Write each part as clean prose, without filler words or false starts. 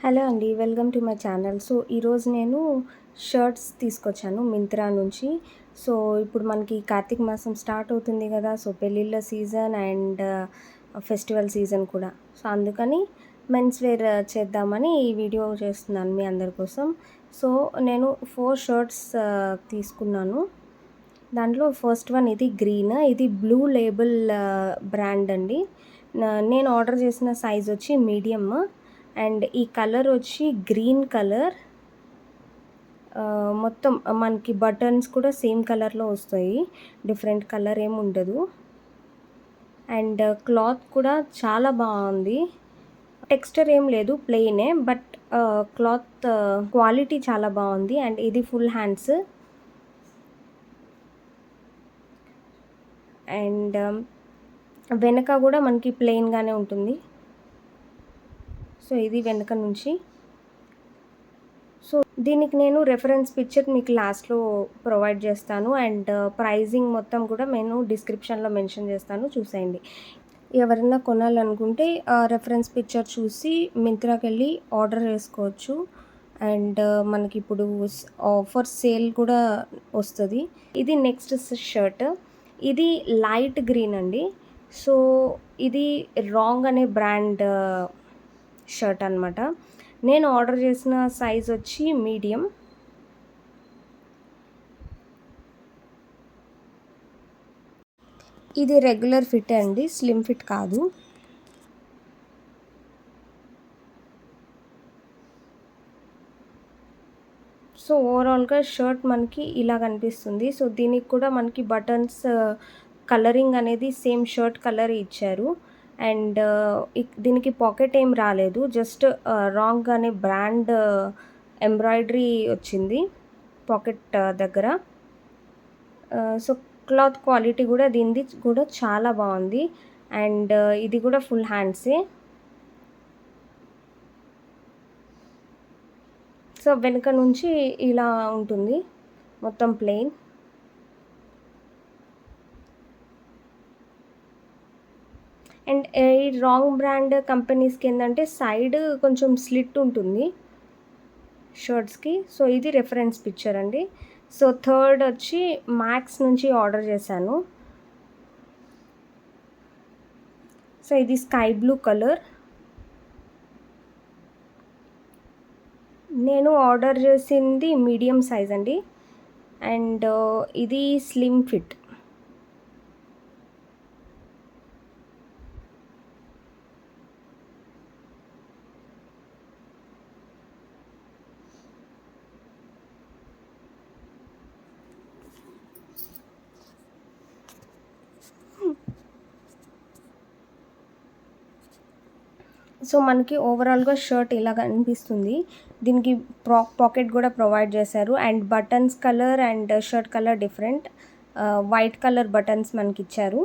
Hello అండి. Welcome to my channel. So, ఈరోజు నేను షర్ట్స్ తీసుకొచ్చాను మింత్రా నుంచి. సో, ఇప్పుడు మనకి కార్తీక మాసం స్టార్ట్ అవుతుంది గదా! సో, పెళ్ళిళ్ళ సీజన్ అండ్ ఫెస్టివల్ సీజన్ కూడా. సో, అందుకని మెన్స్ వేర్ చేద్దామని ఈ వీడియో చేస్తున్నాను మీ అందరి కోసం. సో, నేను 4 షర్ట్స్ తీసుకున్నాను. దాంట్లో ఫస్ట్ వన్ ఇది గ్రీన్. ఇది బ్లూ లేబుల్ బ్రాండ్ అండి. నేను ఆర్డర్ చేసిన సైజ్ వచ్చి మీడియం. అండ్ ఈ కలర్ వచ్చి గ్రీన్ కలర్. మొత్తం మనకి బటన్స్ కూడా సేమ్ కలర్‌లో వస్తాయి. డిఫరెంట్ కలర్ ఏమి ఉండదు. అండ్ క్లాత్ కూడా చాలా బాగుంది. టెక్స్చర్ ఏం లేదు, ప్లెయినే. బట్ క్లాత్ క్వాలిటీ చాలా బాగుంది. అండ్ ఇది ఫుల్ హ్యాండ్స్. అండ్ వెనక కూడా మనకి ప్లెయిన్‌గానే ఉంటుంది. సో, ఇది వెనక నుంచి. సో, దీనికి నేను రెఫరెన్స్ పిక్చర్ మీకు లాస్ట్‌లో ప్రొవైడ్ చేస్తాను. అండ్ ప్రైజింగ్ మొత్తం కూడా నేను డిస్క్రిప్షన్‌లో మెన్షన్ చేస్తాను, చూసేయండి. ఎవరైనా కొనాలనుకుంటే రెఫరెన్స్ పిక్చర్ చూసి మింత్రాకెళ్ళి ఆర్డర్ చేసుకోవచ్చు. అండ్ మనకిప్పుడు ఆఫర్ సేల్ కూడా వస్తుంది. ఇది నెక్స్ట్ షర్ట్. ఇది లైట్ గ్రీన్ అండి. సో, ఇది రాంగ్ అనే బ్రాండ్ షర్ట్ అనమాట. నేను ఆర్డర్ చేసిన సైజ్ వచ్చి మీడియం. ఇది రెగ్యులర్ ఫిట్ అండి, స్లిమ్ ఫిట్ కాదు. సో, ఓవరాల్గా షర్ట్ మనకి ఇలా కనిపిస్తుంది. సో, దీనికి కూడా మనకి బటన్స్ కలరింగ్ అనేది సేమ్ షర్ట్ కలర్ ఇచ్చారు. అండ్ దీనికి పాకెట్ ఏం రాలేదు, జస్ట్ రాంగ్ అనే బ్రాండ్ ఎంబ్రాయిడరీ వచ్చింది పాకెట్ దగ్గర. సో, క్లాత్ క్వాలిటీ కూడా దీనిది కూడా చాలా బాగుంది. అండ్ ఇది కూడా ఫుల్ హ్యాండ్సే. సో, వెనుక నుంచి ఇలా ఉంటుంది, మొత్తం ప్లెయిన్. అండ్ ఈ రాంగ్ బ్రాండ్ కంపెనీస్కి ఏంటంటే సైడ్ కొంచెం స్లిట్ ఉంటుంది షర్ట్స్కి. సో, ఇది రెఫరెన్స్ పిక్చర్ అండి. సో, థర్డ్ వచ్చి మ్యాక్స్ నుంచి ఆర్డర్ చేశాను. సో, ఇది స్కై బ్లూ కలర్. నేను ఆర్డర్ చేసింది మీడియం సైజ్ అండి. అండ్ ఇది స్లిమ్ ఫిట్. సో, మనకి ఓవరాల్గా షర్ట్ ఇలా కనిపిస్తుంది. దీనికి పాకెట్ కూడా ప్రొవైడ్ చేశారు. And buttons colour and shirt colour different. White colour buttons మనకి ఇచ్చారు.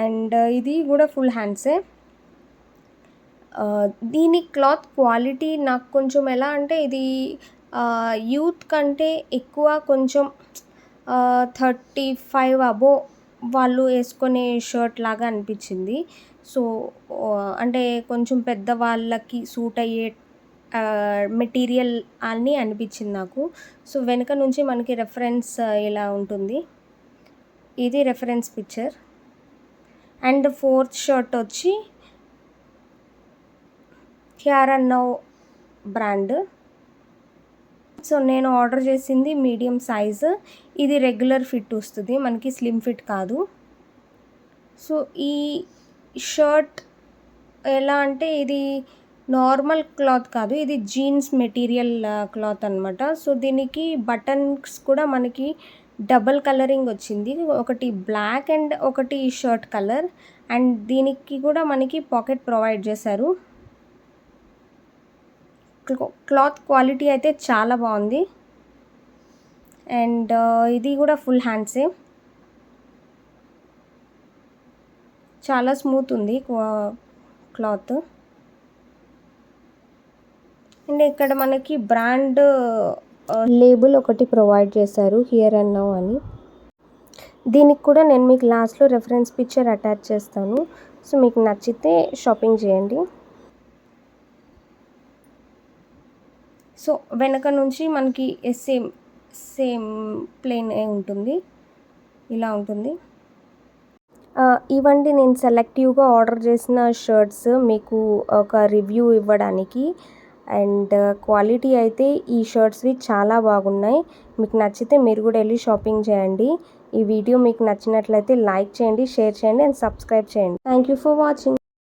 అండ్ ఇది కూడా ఫుల్ హ్యాండ్సే. దీని క్లాత్ క్వాలిటీ నాకు కొంచెం ఎలా అంటే ఇది యూత్ కంటే ఎక్కువ కొంచెం 35 అబోవ్ వాళ్ళు వేసుకునే షర్ట్ లాగా అనిపించింది. సో, అంటే కొంచెం పెద్దవాళ్ళకి సూట్ అయ్యే మెటీరియల్ అని అనిపించింది నాకు. సో, వెనుక నుంచి మనకి రెఫరెన్స్ ఇలా ఉంటుంది. ఇది reference picture. And fourth shirt వచ్చి here and now brand. So, నేను ఆర్డర్ చేసింది మీడియం సైజు. ఇది రెగ్యులర్ ఫిట్ వస్తుంది మనకి, స్లిమ్ ఫిట్ కాదు. సో, ఈ షర్ట్ ఎలా అంటే ఇది నార్మల్ క్లాత్ కాదు, ఇది జీన్స్ మెటీరియల్ క్లాత్ అనమాట. సో, దీనికి బటన్స్ కూడా మనకి డబల్ కలరింగ్ వచ్చింది, ఒకటి బ్లాక్ అండ్ ఒకటి షర్ట్ కలర్. అండ్ దీనికి కూడా మనకి పాకెట్ ప్రొవైడ్ చేశారు. క్లాత్ క్వాలిటీ అయితే చాలా బాగుంది. అండ్ ఇది కూడా ఫుల్ హ్యాండ్సే. చాలా స్మూత్ ఉంది క్లాత్. అండ్ ఇక్కడ మనకి బ్రాండ్ లేబుల్ ఒకటి ప్రొవైడ్ చేశారు, హియర్ అండ్ నౌ అని. దీనికి కూడా నేను మీకు లాస్ట్లో రెఫరెన్స్ పిక్చర్ అటాచ్ చేస్తాను. సో, మీకు నచ్చితే షాపింగ్ చేయండి. సో వెనక నుంచి మనకి సేమ్ సేమ్ ప్లెయిన్ ఉంటుంది, ఇలా ఉంటుంది. ఇవండి నేను సెలెక్టివ్గా ఆర్డర్ చేసిన షర్ట్స్ మీకు ఒక రివ్యూ ఇవ్వడానికి. అండ్ క్వాలిటీ అయితే ఈ షర్ట్స్వి చాలా బాగున్నాయి. మీకు నచ్చితే మీరు కూడా వెళ్ళి షాపింగ్ చేయండి. ఈ వీడియో మీకు నచ్చినట్లయితే లైక్ చేయండి, షేర్ చేయండి అండ్ సబ్స్క్రైబ్ చేయండి. Thank you for watching.